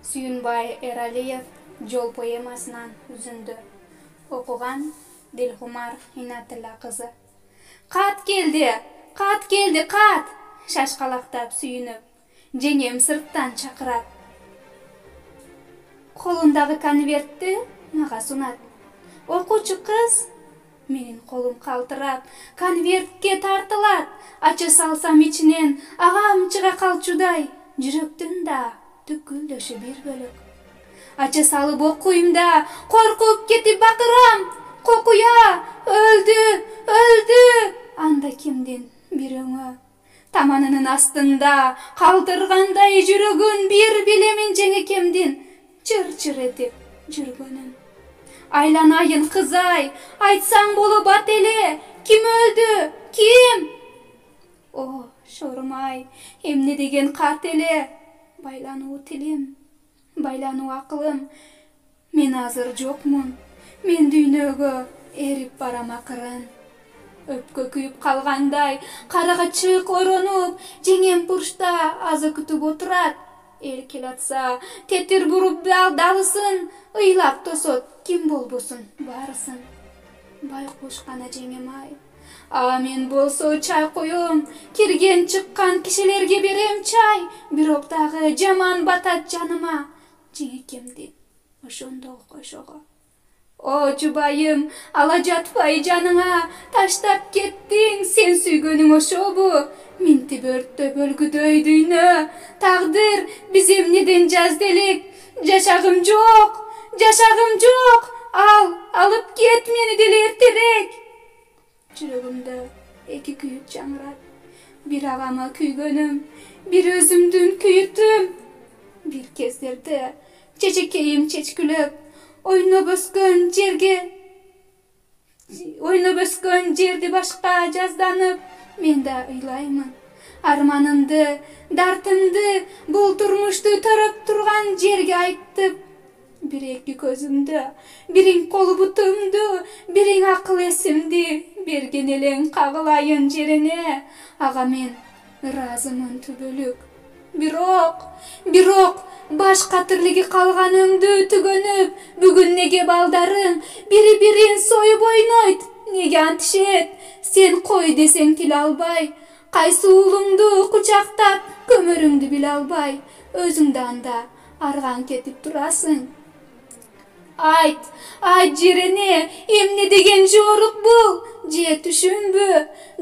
Сүйүнбай Эралиев жол поэмасынан үзүндү. Окуган Дилхумар Инатилла кызы. Кат келди, кат! Шашкалактап сүйүнүп, жеңем сырттан чакырат. Колундагы конвертти мага сунат. Окуучу кыз, менин колум калтырап, конвертке тартылат. Ача салсам ичинен агам чыга калчудай, жүрөктүн да түкүлдөшү бир бөлөк. Ача салып окуйм да, коркуп кетип бакырам. Кокуя, өлдү. Анда кимдин бир өңө. Таманынын астында калтыргандай жүрөгүн бир билемин жеңекемдин чыр-чыр этип жүргөнүн. Айланайын кызай, айтсаң болобат эле, ким өлдү, ким? О, шорумай, эмне деген кат эле, байлануу тилим, байлануу акылым. Мен азыр жокмун, мен дүйнөгө эрип барам акырын. Өпкө күйүп калгандай, карага чык оронуп, жеңем бурчта азы күтүп отурат. Эл келатса, тетир буруп далысын, ыйлап тосот, ким болбосун баарысын. Байкуш гана жеңем ай. А мен болсо чай коем, кирген чыккан кишилерге берем чай. Бирок дагы жаман батат жаныма, жеңекемдин ошондогу кошого. О, жубайым, ала жатпай жаныңа, таштап кеттиң, сен сүйгөнүң ошобу? Минтип өрттө бөлгүдөй дүйнө, тагдыр биз эмнеден жазды элек? Жашагым жок, алып кет мени деле эртерээк. Жүрөгүмдө эки күйүк жаңырат, бир агама күйгөнүм, бир өзүмдүн күйүтүм. Бир кездерде чечекейим чечкүлөп, ойноп өскөн жерди башка жазданып, мен да ыйлаймын. Арманымды, дартымды, бул турмушту төрөп турган жерге айтып, бир-эки көзүмдө, бириң кол бутумду, бириң акыл эсимди берген элең кагылайын жерине. Ага мен ыраазымын түбөлүк. Бирок башка тирлиги калган өңдү түгөнүп, бүгүн неге балдарың бири-бирин союп ойнойт? Неге антишет? Сен кой десең тиле албай, кайсы уулуңду кучактап, көмөрүңдү биле албай, өзүң да анда арган кетип турасың. Айт жирене, эмне деген жорук бул? Же түшүмбү?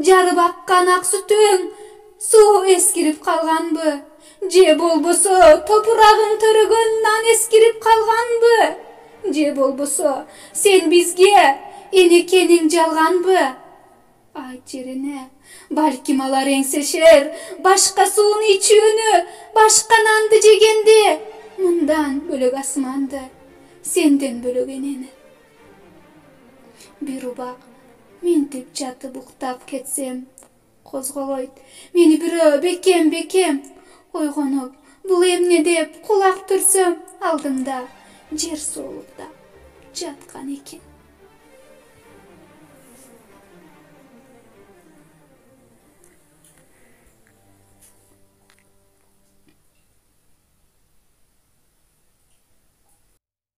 Жарып аккан ак сүтүң суу эскирип калганбы? Же болбосо топурагың төрөгөндөн эскирип калганбы? Же болбосо сен бизге энекениң жалганбы? Айт жирене, балким алар эңсешер башка сууну ичүүнү, башка нанды жегенди, мындан бөлөк асманды, сенден бөлөк энени. Бир убак минтип жатып уктап кетсем, козголойт мени бирөө бекем ойгонуп, бул эмне деп кулак түрсөм, алдымда жер соолуктап жаткан экен.